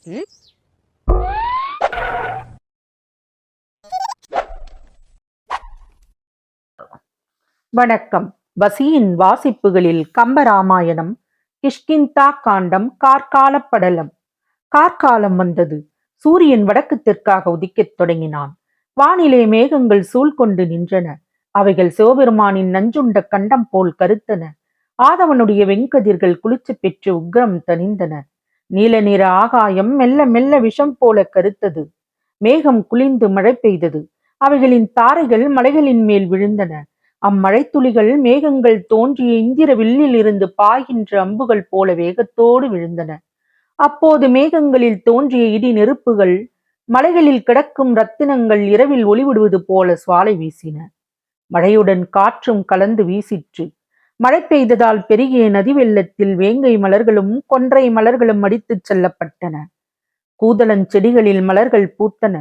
ம்? வணக்கம். வசியின் வாசிப்புகளில் கம்பராமாயணம், கிஷ்கிந்தா காண்டம், கார்காலப் படலம். கார்காலம் வந்தது. சூரியன் வடக்கு தெற்காக உதிக்கத் தொடங்கினான். வானிலே மேகங்கள் சூழ்கொண்டு நின்றன. அவைகள் சிவபெருமானின் நஞ்சுண்ட கண்டம் போல் கருத்தன. ஆதவனுடைய வெண்கதிர்கள் குளிர்ச்சி பெற்று உக்கிரம் தணிந்தன. நீல நிற ஆகாயம் மெல்ல மெல்ல விஷம் போல கருத்தது. மேகம் குளிர்ந்து மழை பெய்தது. அவைகளின் தாரைகள் மலைகளின் மேல் விழுந்தன. அம்மழைத்துளிகள் மேகங்கள் தோன்றிய இந்திர வில்லில் இருந்து பாய்கின்ற அம்புகள் போல வேகத்தோடு விழுந்தன. அப்போது மேகங்களில் தோன்றிய இடி நெருப்புகள் மலைகளில் கிடக்கும் ரத்தினங்கள் இரவில் ஒளிவிடுவது போல சுவாலை வீசின. மழையுடன் காற்றும் கலந்து வீசிற்று. மழை பெய்ததால் பெருகிய நதி வெள்ளத்தில் வேங்கை மலர்களும் கொன்றை மலர்களும் அடித்துச் செல்லப்பட்டன. கூதளஞ்செடிகளில் மலர்கள் பூத்தன.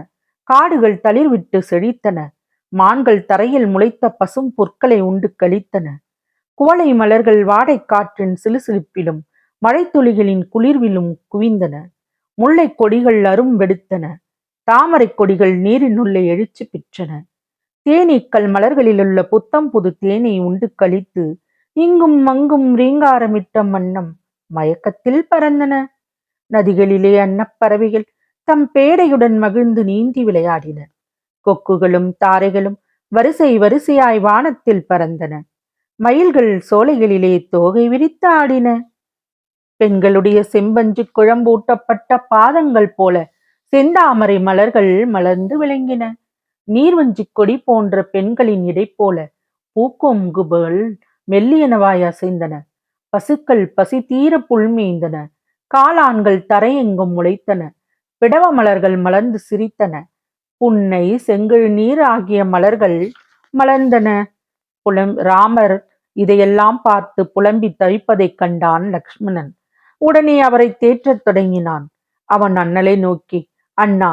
காடுகள் தளிர்விட்டு செழித்தன. மான்கள் தரையில் முளைத்த பசும் பொற்களை உண்டு கழித்தன. குவளை மலர்கள் வாடை காற்றின் சிலுசிலுப்பிலும் மழைத்துளிகளின் குளிர்விலும் குவிந்தன. முல்லை கொடிகள் அரும் வெடுத்தன. தாமரை கொடிகள் நீரினுள்ளே எழுச்சி பெற்றன. தேனீக்கள் மலர்களிலுள்ள புத்தம் புது தேனை உண்டு கழித்து இங்கும் அங்கும் ரீங்காரமிட்ட மன்னம் மயக்கத்தில் பறந்தன. நதிகளிலே அன்னப்பறவைகள் தம் பேடையுடன் மகிழ்ந்து நீந்தி விளையாடின. கொக்குகளும் தாரைகளும் வரிசை வரிசையாய் வானத்தில் பறந்தன. மயில்கள் சோலைகளிலே தோகை விரித்து ஆடின. பெண்களுடைய செம்பஞ்சு குழம்பூட்டப்பட்ட பாதங்கள் போல செந்தாமரை மலர்கள் மலர்ந்து விளங்கின. நீர்வஞ்சி கொடி போன்ற பெண்களின் இடை போல பூக்கொங்குகள் மெல்லியனவாய் அசைந்தன. பசுக்கள் பசி தீர புல்மேய்ந்தன. காளான்கள் தரையெங்கும் முளைத்தன. பிடவ மலர்கள் மலர்ந்து சிரித்தன. புன்னை செங்கழ் நீர் ஆகிய மலர்கள் மலர்ந்தன. ராமர் இதையெல்லாம் பார்த்து புலம்பி தவிப்பதைக் கண்டான் லக்ஷ்மணன். உடனே அவரை தேற்றத் தொடங்கினான். அவன் அண்ணலை நோக்கி, அண்ணா,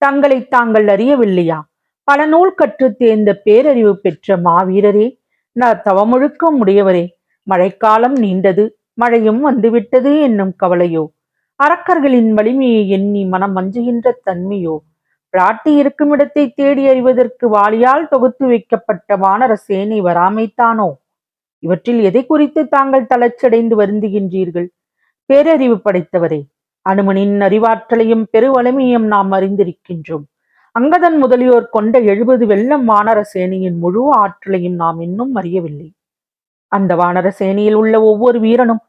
தங்களை தாங்கள் அறியவில்லையா? பல நூல் கற்று தேர்ந்த பேரறிவு பெற்ற மாவீரரே, நான் தவமுழுக்கம் உடையவரே, மழைக்காலம் நீண்டது, மழையும் வந்துவிட்டது என்னும் கவலையோ, அரக்கர்களின் வலிமையை எண்ணி மனம் அஞ்சுகின்ற தன்மையோ, பிராட்டி இருக்கும் இடத்தை தேடி அறிவதற்கு வாளியால் தொகுத்து வைக்கப்பட்ட வானர சேனை வராமைத்தானோ? இவற்றில் எதை குறித்து தாங்கள் தளர்ச்சியடைந்து வருந்துகின்றீர்கள்? பேரறிவு படைத்தவரே, அனுமனின் அறிவாற்றலையும் பெருவலிமையும் நாம் அறிந்திருக்கின்றோம். அங்கதன் முதலியோர் கொண்ட 70 வெள்ளம் வானர சேனையின் முழு ஆற்றலையும் நாம் இன்னும் அறியவில்லை. அந்த வானர சேனையில் உள்ள ஒவ்வொரு வீரனும்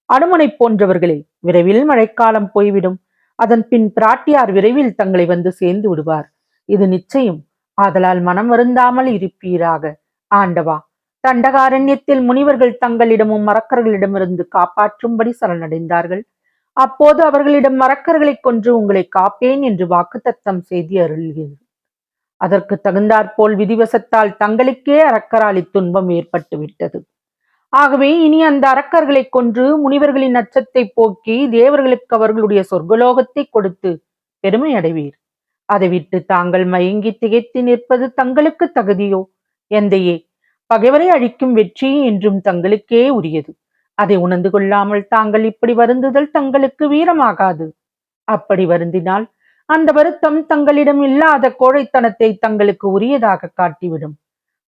அனுமனை போன்றவர்களே. விரைவில் மழைக்காலம் போய்விடும். அதன் பின் பிராட்டியார் விரைவில் தங்களை வந்து சேர்ந்து விடுவார். இது நிச்சயம். ஆதலால் மனம் வருந்தாமல் இருப்பீராக. ஆண்டவா, தண்டகாரண்யத்தில் முனிவர்கள் தங்களிடமும் மரக்கர்களிடமிருந்து காப்பாற்றும்படி சரணடைந்தார்கள். அப்போது அவர்களிடம் மரக்கர்களை கொன்று உங்களை காப்பேன் என்று வாக்குத்தத்தம் செய்து அருள்கிறேன். அதற்கு தகுந்தாற்போல் விதிவசத்தால் தங்களுக்கே அரக்கரால் இத்துன்பம் ஏற்பட்டு விட்டது. ஆகவே இனி அந்த அரக்கர்களை கொன்று முனிவர்களின் அச்சத்தை போக்கி தேவர்களுக்கு அவர்களுடைய சொர்க்கலோகத்தை கொடுத்து பெருமை அடைவீர். அதை விட்டு தாங்கள் மயங்கி திகைத்து நிற்பது தங்களுக்கு தகுதியோ? எந்தையே, பகைவரை அழிக்கும் வெற்றி என்றும் தங்களுக்கே உரியது. அதை உணர்ந்து கொள்ளாமல் தாங்கள் இப்படி வருந்துதல் தங்களுக்கு வீரமாகாது. அப்படி வருந்தினால் அந்த வருத்தம் தங்களிடம் இல்லாத கோழைத்தனத்தை தங்களுக்கு உரியதாக காட்டிவிடும்.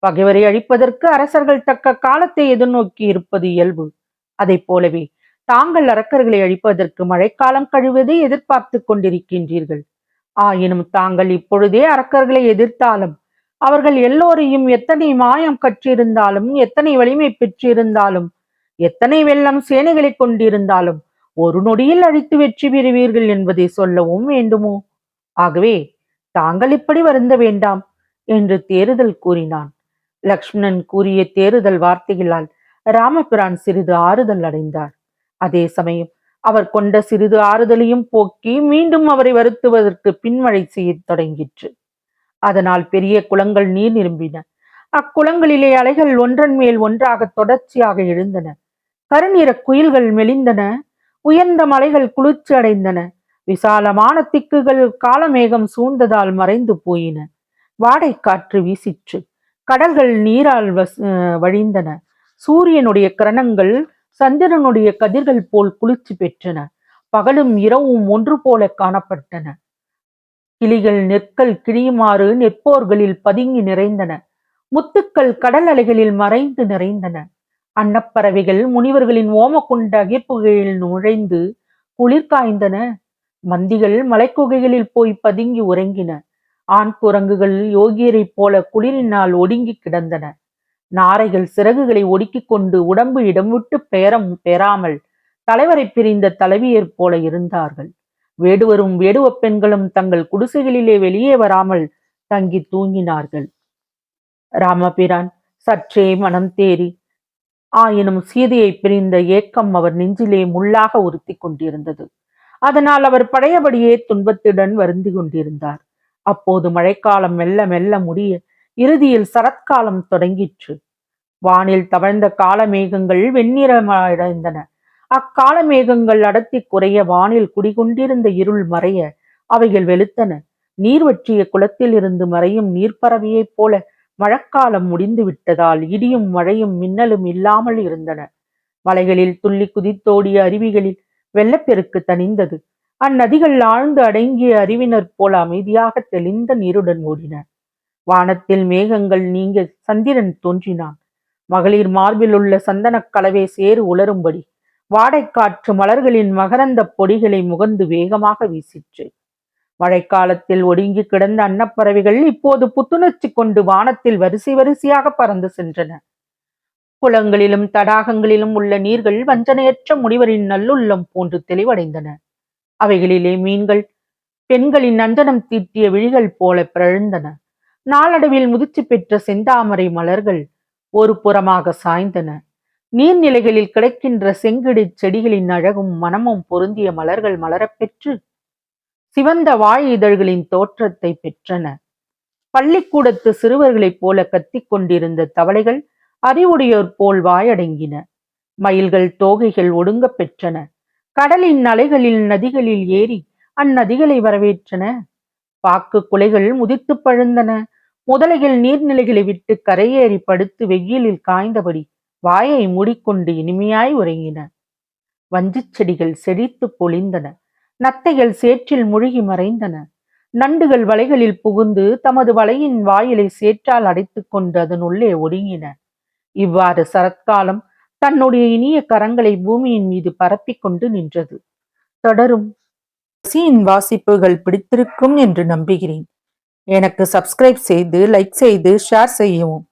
பகைவரை அழிப்பதற்கு அரசர்கள் தக்க காலத்தை எதிர்நோக்கி இருப்பது இயல்பு. அதை போலவே தாங்கள் அரக்கர்களை அழிப்பதற்கு மழைக்காலம் கழிவதை எதிர்பார்த்து கொண்டிருக்கின்றீர்கள். ஆயினும் தாங்கள் இப்பொழுதே அரக்கர்களை எதிர்த்தாலும் அவர்கள் எல்லோரையும் எத்தனை மாயம் கற்றிருந்தாலும், எத்தனை வலிமை பெற்றிருந்தாலும், எத்தனை வெள்ளம் சேனைகளை கொண்டிருந்தாலும் ஒரு நொடியில் அழித்து வெற்றி பெறுவீர்கள் என்பதை சொல்லவும் வேண்டுமோ? ஆகவே தாங்கள் இப்படி வருந்த வேண்டாம் என்று தேறுதல் கூறினான். லக்ஷ்மணன் கூறிய தேறுதல் வார்த்தைகளால் ராமபிரான் சிறிது ஆறுதல் அடைந்தார். அதே சமயம் அவர் கொண்ட சிறிது ஆறுதலையும் போக்கி மீண்டும் அவரை வருத்துவதற்கு பின்மழை செய்ய தொடங்கிற்று. அதனால் பெரிய குளங்கள் நீர் நிரம்பின. அக்குளங்களிலே அலைகள் ஒன்றன் மேல் ஒன்றாக தொடர்ச்சியாக எழுந்தன. கருநிற குயில்கள் மெலிந்தன. உயர்ந்த மலைகள் குளிர்ச்சி அடைந்தன. விசாலமான திக்குகள் காலமேகம் சூழ்ந்ததால் மறைந்து போயின. வாடை காற்று வீசிற்று. கடல்கள் நீரால் வழிந்தன. சூரியனுடைய கிரணங்கள் சந்திரனுடைய கதிர்கள் போல் குளிர்ச்சி பெற்றன. பகலும் இரவும் ஒன்று போல காணப்பட்டன. கிளிகள் நெற்கள் கிழியுமாறு நெற்போர்களில் பதுங்கி நிறைந்தன. முத்துக்கள் கடல் அலைகளில் மறைந்து நிறைந்தன. அன்னப்பறவைகள் முனிவர்களின் ஓமக்குண்ட அகிர்ப்புகையில் நுழைந்து குளிர் காய்ந்தன. மந்திகள் மலைக்குகைகளில் போய் பதுங்கி உறங்கின. ஆண் குரங்குகள் யோகியரைப் போல குளிரினால் ஒடுங்கி கிடந்தன. நாரைகள் சிறகுகளை ஒடுக்கிக் கொண்டு உடம்பு இடம் விட்டு பெயராமல் தலைவரை பிரிந்த தலைவியர் போல இருந்தார்கள். வேடுவரும் வேடுவ பெண்களும் தங்கள் குடிசைகளிலே வெளியே வராமல் தங்கி தூங்கினார்கள். ராமபிரான் சற்றே மனம் தேறி ஆயினும் சீதையை பிரிந்த ஏக்கம் அவர் நெஞ்சிலே முள்ளாக உறுத்தி கொண்டிருந்தது. அதனால் அவர் பழையபடியே துன்பத்துடன் வருந்தி கொண்டிருந்தார். அப்போது மழைக்காலம் மெல்ல மெல்ல முடிய இறுதியில் சரத்காலம் தொடங்கிற்று. வானில் தவழ்ந்த காலமேகங்கள் வெண்ணிறமடைந்தன. அக்கால மேகங்கள் அடர்த்தி குறைய வானில் குடிகொண்டிருந்த இருள் மறைய அவைகள் வெளுத்தன. நீர் வற்றிய குளத்தில் இருந்து மறையும் நீர்ப்பறவையைப் போல மழைக்காலம் முடிந்து விட்டதால் இடியும் மழையும் மின்னலும் இல்லாமல் இருந்தன. மலைகளில் துள்ளி குதித்தோடிய அருவிகளில் வெள்ளப்பெருக்கு தணிந்தது. அந்நதிகள் ஆழ்ந்து அடங்கிய அறிவினர் போல அமைதியாக தெளிந்த நீருடன் ஓடின. வானத்தில் மேகங்கள் நீங்க சந்திரன் தோன்றினான். மகளிர் மார்பில் உள்ள சந்தனக் கலவை சேறு உலரும்படி வாடைக்காற்று மலர்களின் மகரந்த பொடிகளை முகந்து வேகமாக வீசிற்று. மழைக்காலத்தில் ஒடுங்கி கிடந்த அன்னப்பறவைகள் இப்போது புத்துணர்ச்சி கொண்டு வானத்தில் வரிசை வரிசையாக பறந்து சென்றன. குளங்களிலும் தடாகங்களிலும் உள்ள நீர்கள் வஞ்சனையற்ற முனிவரின் நல்லுள்ளம் போன்று தெளிவடைந்தன. அவைகளிலே மீன்கள் பெண்களின் அஞ்சனம் தீட்டிய விழிகள் போல பிறழ்ந்தன. நாளடைவில் முதிர்ச்சி பெற்ற செந்தாமரை மலர்கள் ஒரு புறமாக சாய்ந்தன. நீர்நிலைகளில் கிடைக்கின்ற செங்கிடி செடிகளின் அழகும் மனமும் பொருந்திய மலர்கள் மலரப்பெற்று சிவந்த வாய் இதழ்களின் தோற்றத்தை பெற்றன. பள்ளிக்கூடத்து சிறுவர்களைப் போல கத்திக் கொண்டிருந்த தவளைகள் அறிவுடையோர் போல் வாயடங்கின. மயில்கள் தோகைகள் ஒடுங்க பெற்றன. கடலின் அலைகளில் நதிகளில் ஏறி அந்நதிகளை வரவேற்றன. பாக்கு குலைகள் முதிர்த்து பழுந்தன. முதலைகள் நீர்நிலைகளை விட்டு கரையேறி படுத்து வெயிலில் காய்ந்தபடி வாயை மூடிக்கொண்டு இனிமையாய் உறங்கின. வஞ்சிச் செடிகள் செழித்து பொழிந்தன. நத்தைகள் சேற்றில் முழுகி மறைந்தன. நண்டுகள் வலைகளில் புகுந்து தமது வலையின் வாயிலை சேற்றால் அடைத்து கொண்டு அதனுள்ளே ஒடுங்கின. இவ்வாறு சரத்காலம் தன்னுடைய இனிய கரங்களை பூமியின் மீது பரப்பிக் கொண்டு நின்றது. தொடரும். பசியின் வாசிப்புகள் பிடித்திருக்கும் என்று நம்புகிறேன். எனக்கு சப்ஸ்கிரைப் செய்து லைக் செய்து ஷேர் செய்யவும்.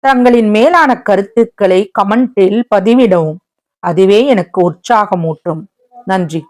தங்களின் மேலான கருத்துக்களை கமெண்டில் பதிவிடவும். அதுவே எனக்கு உற்சாகமூட்டும். நன்றி.